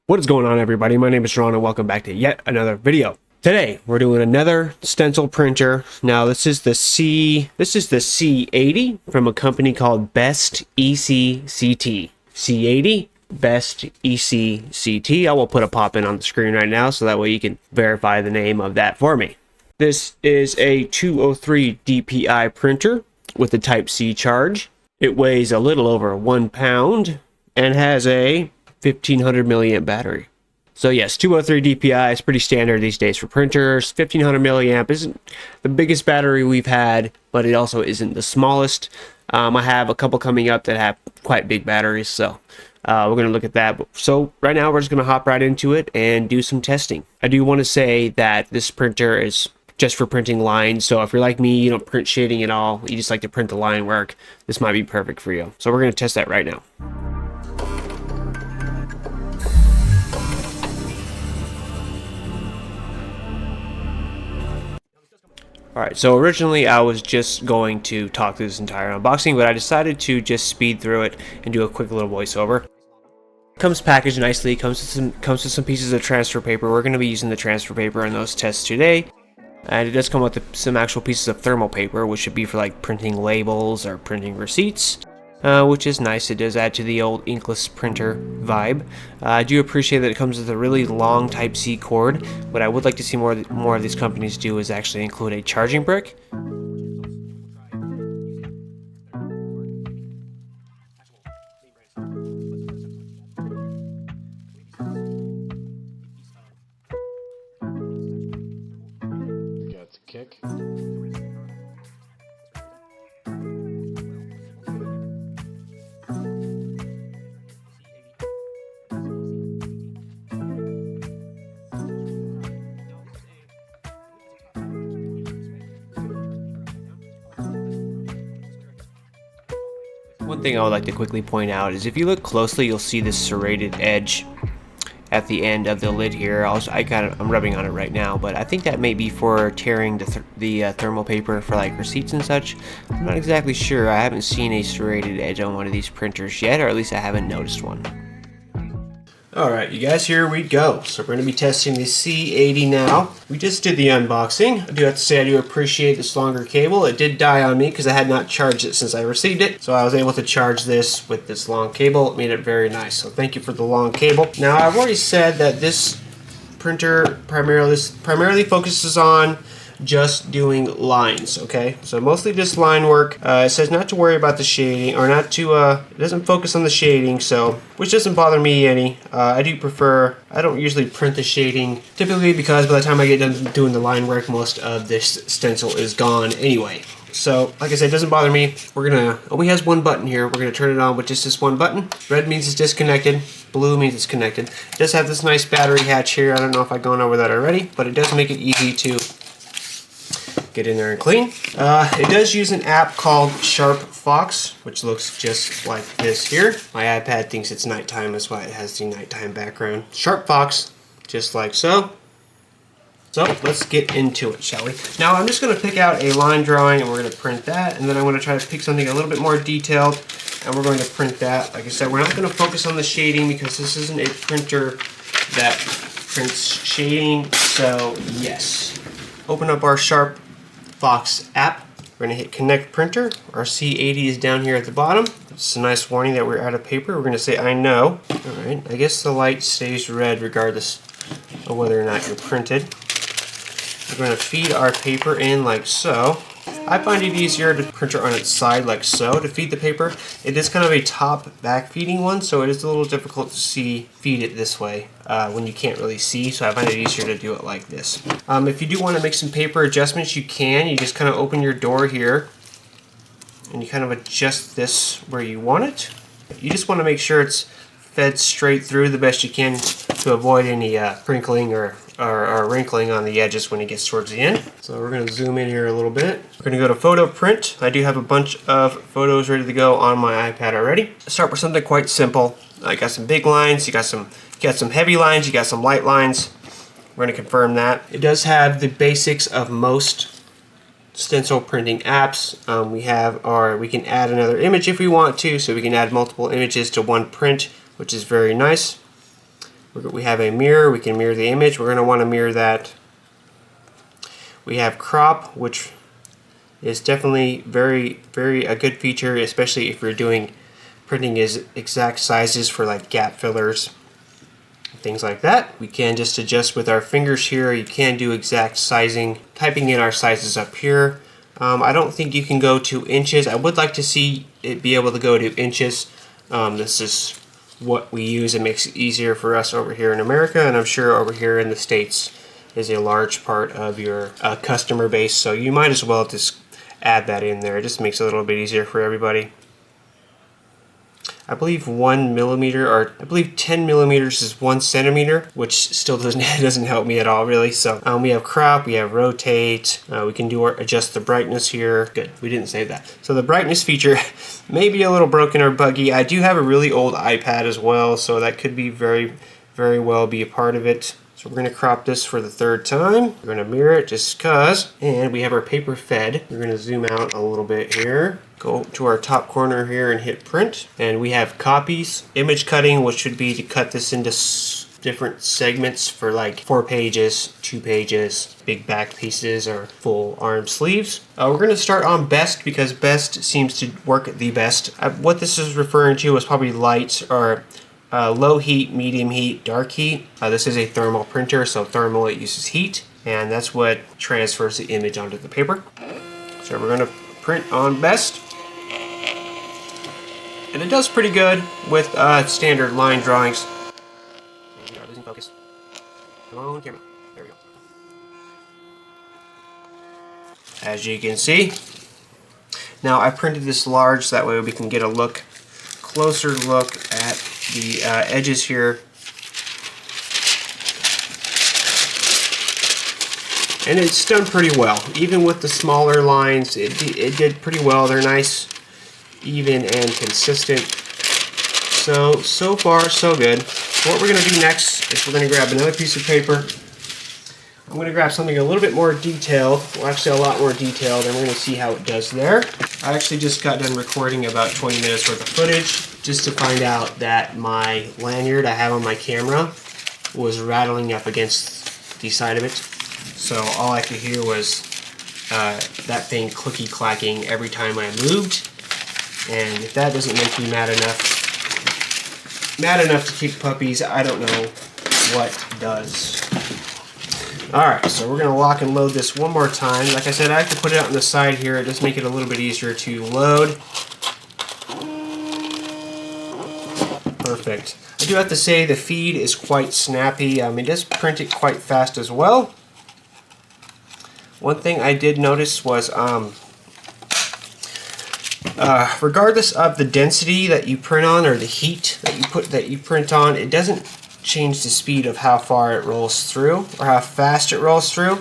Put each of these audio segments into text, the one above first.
What is going on, everybody? My name is Ron and welcome back to yet another video. Today we're doing another stencil printer. Now this is the C80 from a company called BestECCT. C80 BestECCT. I will put a pop-in on the screen right now so that way you can verify the name of that for me. This is a 203 DPI printer with a Type-C charge. It weighs a little over 1 pound and has a 1500 milliamp battery. So yes, 203 DPI is pretty standard these days for printers. 1500 milliamp isn't the biggest battery we've had, but it also isn't the smallest. I have a couple coming up that have quite big batteries, so we're going to look at that. So right now we're just going to hop right into it and do some testing. I do want to say that this printer is just for printing lines, so if you're like me, you don't print shading at all, you just like to print the line work, this might be perfect for you. So we're going to test that right now. Alright, so originally I was just going to talk through this entire unboxing, but I decided to just speed through it and do a quick little voiceover. It comes packaged nicely, comes with some pieces of transfer paper. We're going to be using the transfer paper in those tests today. And it does come with some actual pieces of thermal paper, which should be for like printing labels or printing receipts. Which is nice. It does add to the old inkless printer vibe. I do appreciate that it comes with a really long Type-C cord. What I would like to see more of these companies do is actually include a charging brick. Got the kick. One thing I would like to quickly point out is if you look closely, you'll see this serrated edge at the end of the lid here. I'm rubbing on it right now, but I think that may be for tearing the thermal paper for like receipts and such. I'm not exactly sure. I haven't seen a serrated edge on one of these printers yet, or at least I haven't noticed one. Alright, you guys, here we go. So we're going to be testing the C80 now. We just did the unboxing. I do have to say I do appreciate this longer cable. It did die on me because I had not charged it since I received it. So I was able to charge this with this long cable. It made it very nice. So thank you for the long cable. Now I've already said that this printer primarily focuses on just doing lines, okay? So mostly just line work. It says not to worry about the shading, or not to, it doesn't focus on the shading, so, which doesn't bother me any. I don't usually print the shading, typically because by the time I get done doing the line work, most of this stencil is gone anyway. So, like I said, it doesn't bother me. It only has one button here. We're gonna turn it on with just this one button. Red means it's disconnected. Blue means it's connected. It does have this nice battery hatch here. I don't know if I've gone over that already, but it does make it easy to get in there and clean. It does use an app called Sharp Fox, which looks just like this here. My iPad thinks it's nighttime, that's why it has the nighttime background. Sharp Fox, just like so. So let's get into it, shall we? Now I'm just going to pick out a line drawing and we're going to print that, and then I'm going to try to pick something a little bit more detailed and we're going to print that. Like I said, we're not going to focus on the shading because this isn't a printer that prints shading, so yes. Open up our Sharp Fox app. We're going to hit connect printer. Our C80 is down here at the bottom. It's a nice warning that we're out of paper. We're going to say I know. Alright, I guess the light stays red regardless of whether or not you're printed. We're going to feed our paper in like so. I find it easier to printer on its side like so to feed the paper. It is kind of a top back feeding one, so it is a little difficult to feed it this way when you can't really see, so I find it easier to do it like this. If you do want to make some paper adjustments, you can. You just kind of open your door here and you kind of adjust this where you want it. You just want to make sure it's fed straight through the best you can to avoid any crinkling or wrinkling on the edges when it gets towards the end. So we're going to zoom in here a little bit. We're going to go to photo print. I do have a bunch of photos ready to go on my iPad already. Start with something quite simple. I got some big lines, you got some heavy lines, you got some light lines. We're going to confirm that. It does have the basics of most stencil printing apps. We can add another image if we want to, so we can add multiple images to one print, which is very nice. We have a mirror, we can mirror the image. We're going to want to mirror that. We have crop, which is definitely very a good feature, especially if you're doing printing is exact sizes for like gap fillers, things like that. We can just adjust with our fingers here. You can do exact sizing, typing in our sizes up here. I don't think you can go to inches. I would like to see it be able to go to inches. This is what we use. It makes it easier for us over here in America, and I'm sure over here in the States is a large part of your customer base, so you might as well just add that in there. It just makes it a little bit easier for everybody. I believe 1 millimeter, or I believe 10 millimeters is 1 centimeter, which still doesn't help me at all, really. So we have crop, we have rotate, we can adjust the brightness here. Good, we didn't save that. So the brightness feature may be a little broken or buggy. I do have a really old iPad as well, so that could be very well be a part of it. So we're going to crop this for the 3rd time. We're going to mirror it just cause. And we have our paper fed. We're going to zoom out a little bit here. Go to our top corner here and hit print. And we have copies. Image cutting, which would be to cut this into different segments for like 4 pages, 2 pages, big back pieces, or full arm sleeves. We're going to start on best because best seems to work the best. What this is referring to is probably light or low heat, medium heat, dark heat. This is a thermal printer, so thermal, it uses heat, and that's what transfers the image onto the paper. So we're going to print on best. And it does pretty good with standard line drawings. We are losing focus. Come on, camera. There we go. As you can see, now I printed this large so that way we can get a closer look at the edges here. And it's done pretty well. Even with the smaller lines, it did pretty well. They're nice, even, and consistent. So far, so good. So what we're going to do next is we're going to grab another piece of paper. I'm going to grab something a little bit more detailed, well, actually a lot more detailed, and we're going to see how it does there. I actually just got done recording about 20 minutes worth of footage just to find out that my lanyard I have on my camera was rattling up against the side of it. So all I could hear was that thing clicky-clacking every time I moved. And if that doesn't make you mad enough to keep puppies, I don't know what does. Alright, so we're going to lock and load this one more time. Like I said, I have to put it out on the side here. It does make it a little bit easier to load. Perfect. I do have to say the feed is quite snappy. It does print it quite fast as well. One thing I did notice was regardless of the density that you print on or the heat that you print on, it doesn't change the speed of how far it rolls through or how fast it rolls through.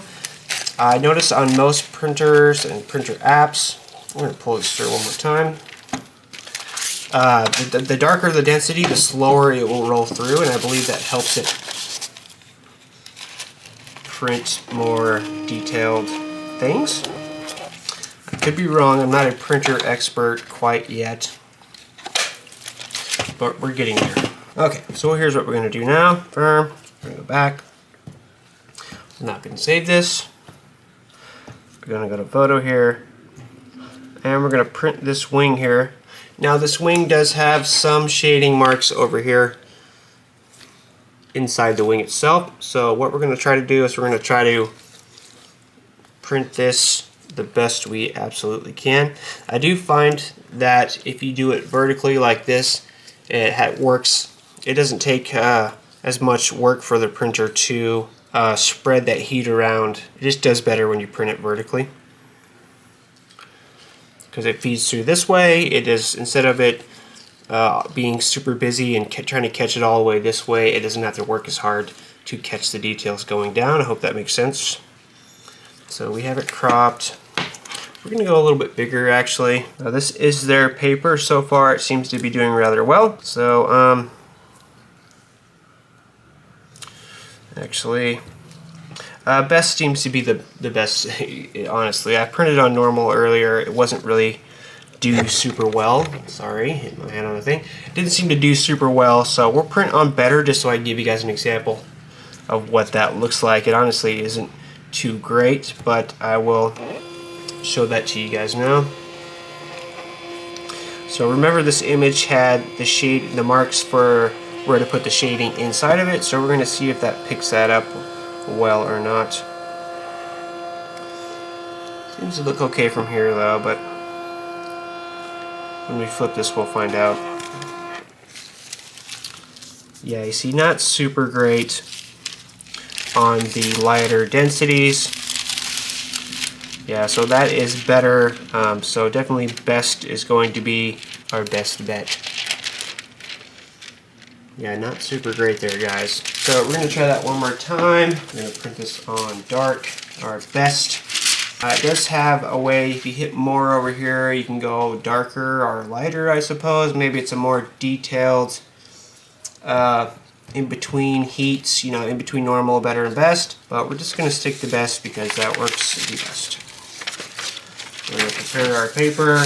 I noticed on most printers and printer apps, I'm going to pull this through one more time. The darker the density, the slower it will roll through, and I believe that helps it print more detailed things. I could be wrong, I'm not a printer expert quite yet, but we're getting there. Okay, so here's what we're going to do now. Firm, we're going to go back. I'm not going to save this. We're going to go to photo here, and we're going to print this wing here. Now this wing does have some shading marks over here inside the wing itself. So what we're going to try to do is we're going to try to print this the best we absolutely can. I do find that if you do it vertically like this, it works. It doesn't take as much work for the printer to spread that heat around. It just does better when you print it vertically, because it feeds through this way. It is, instead of it being super busy and trying to catch it all the way this way, it doesn't have to work as hard to catch the details going down. I hope that makes sense. So we have it cropped. We're going to go a little bit bigger actually. Now this is their paper. So far it seems to be doing rather well. So actually best seems to be the best. Honestly, I printed on normal earlier. It wasn't really do super well. Sorry, hit my hand on the thing. Didn't seem to do super well, so we'll print on better just so I can give you guys an example of what that looks like. It honestly isn't too great, but I will show that to you guys now. So remember, this image had the marks for where to put the shading inside of it, so we're going to see if that picks that up well or not. Seems to look okay from here though, but when we flip this we'll find out. Yeah, you see, not super great on the lighter densities. Yeah, so that is better. So definitely best is going to be our best bet. Yeah, not super great there, guys. So we're going to try that one more time. We're going to print this on dark, our best. It does have a way, if you hit more over here, you can go darker or lighter, I suppose. Maybe it's a more detailed in between heats, you know, in between normal, better, and best. But we're just going to stick to best because that works the best. We're going to prepare our paper.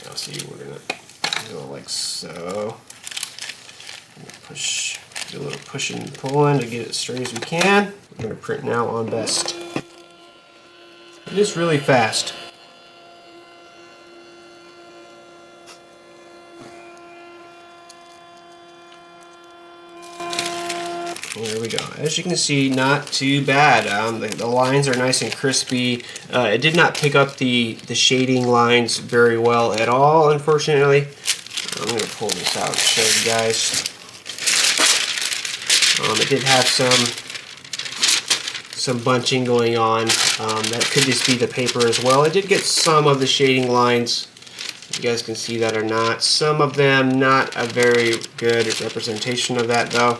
Yeah, see, we're going to go like so. Push, do a little pushing and pulling to get it as straight as we can. We're going to print now on best. It is really fast. There we go. As you can see, not too bad. The lines are nice and crispy. It did not pick up the shading lines very well at all, unfortunately. I'm going to pull this out and show you guys. It did have some bunching going on. That could just be the paper as well. It did get some of the shading lines. You guys can see that or not. Some of them not a very good representation of that though.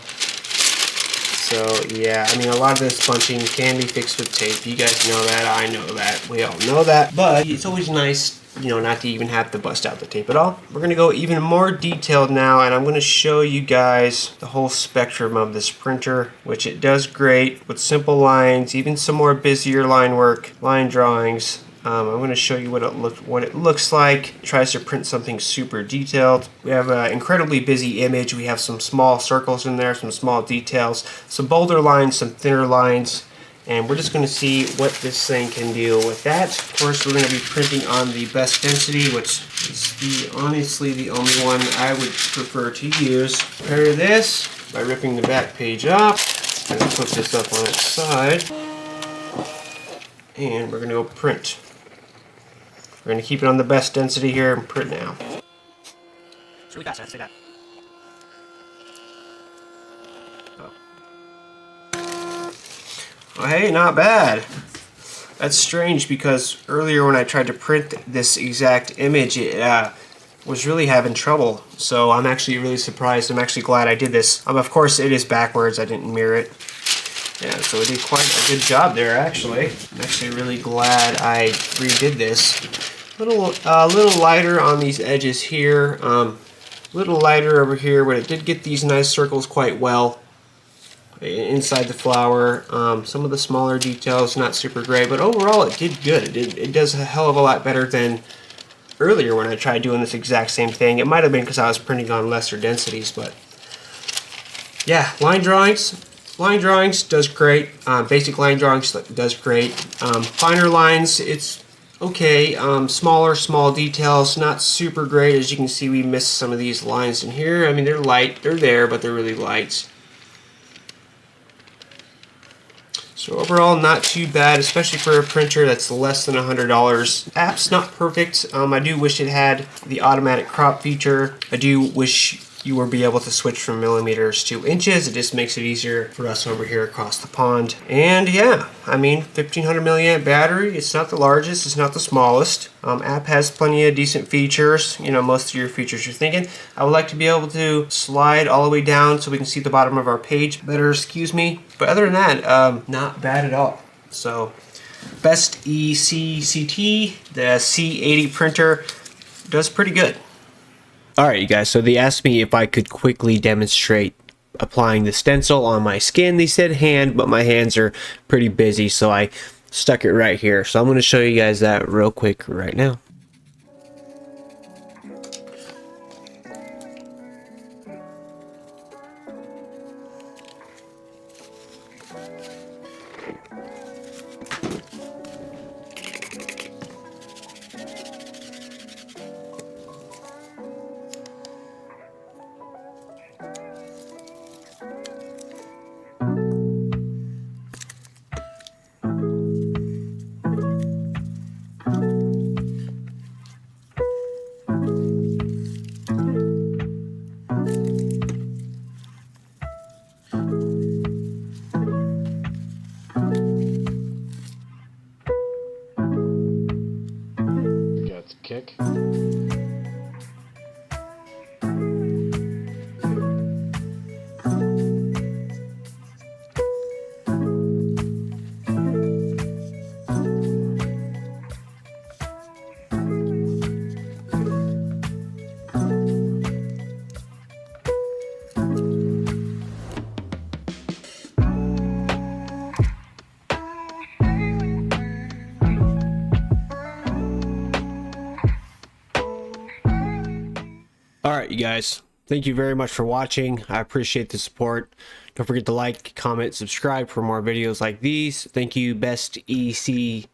So yeah, I mean, a lot of this bunching can be fixed with tape. You guys know that, I know that, we all know that. But it's always nice, you know, not to even have to bust out the tape at all. We're going to go even more detailed now, and I'm going to show you guys the whole spectrum of this printer, which it does great with simple lines, even some more busier line work, line drawings. I'm going to show you what it looks like. It tries to print something super detailed. We have an incredibly busy image. We have some small circles in there, some small details, some bolder lines, some thinner lines, and we're just going to see what this thing can do with that. Of course, we're going to be printing on the best density, which is honestly the only one I would prefer to use. Prepare this by ripping the back page off. I'm going to flip this up on its side, and we're going to go print. We're going to keep it on the best density here and print now. It's really fast, I have to say that. Oh, hey, not bad. That's strange because earlier when I tried to print this exact image, it was really having trouble. So I'm actually really surprised. I'm actually glad I did this. Of course, it is backwards. I didn't mirror it. Yeah, so I did quite a good job there, actually. I'm actually really glad I redid this. A little lighter on these edges here. A little lighter over here, but it did get these nice circles quite well inside the flower. Some of the smaller details not super great, but overall it did good. It does a hell of a lot better than earlier when I tried doing this exact same thing. It might have been because I was printing on lesser densities, but yeah, line drawings does great. Basic line drawings does great. Finer lines, it's okay. Small details, not super great. As you can see, we missed some of these lines in here. I mean, they're light, they're there, but they're really light. So overall, not too bad, especially for a printer that's less than $100. App's not perfect. I do wish it had the automatic crop feature. I do wish you will be able to switch from millimeters to inches. It just makes it easier for us over here across the pond. And yeah, I mean, 1500 milliamp battery. It's not the largest, it's not the smallest. App has plenty of decent features. You know, most of your features you're thinking. I would like to be able to slide all the way down so we can see the bottom of our page better, excuse me. But other than that, not bad at all. So, BestECCT, the C80 printer, does pretty good. Alright, you guys, so they asked me if I could quickly demonstrate applying the stencil on my skin. They said hand, but my hands are pretty busy, so I stuck it right here. So I'm going to show you guys that real quick right now. Got kick. Alright, you guys, thank you very much for watching. I appreciate the support. Don't forget to like, comment, subscribe for more videos like these. Thank you, BestECCT,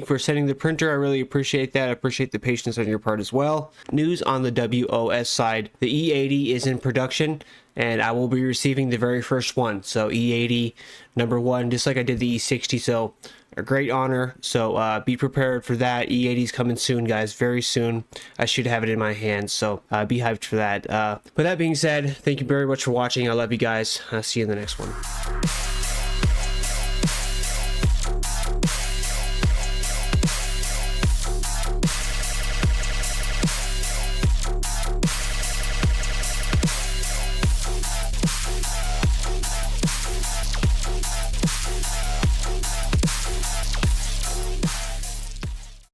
for sending the printer. I really appreciate that. I appreciate the patience on your part as well. News on the WOS side: the E80 is in production, and I will be receiving the very first one. So E80 #1, just like I did the E60. So a great honor. So be prepared for that. E80 is coming soon, guys, very soon. I should have it in my hands, so be hyped for that. With that being said, thank you very much for watching. I love you guys. I'll see you in the next one.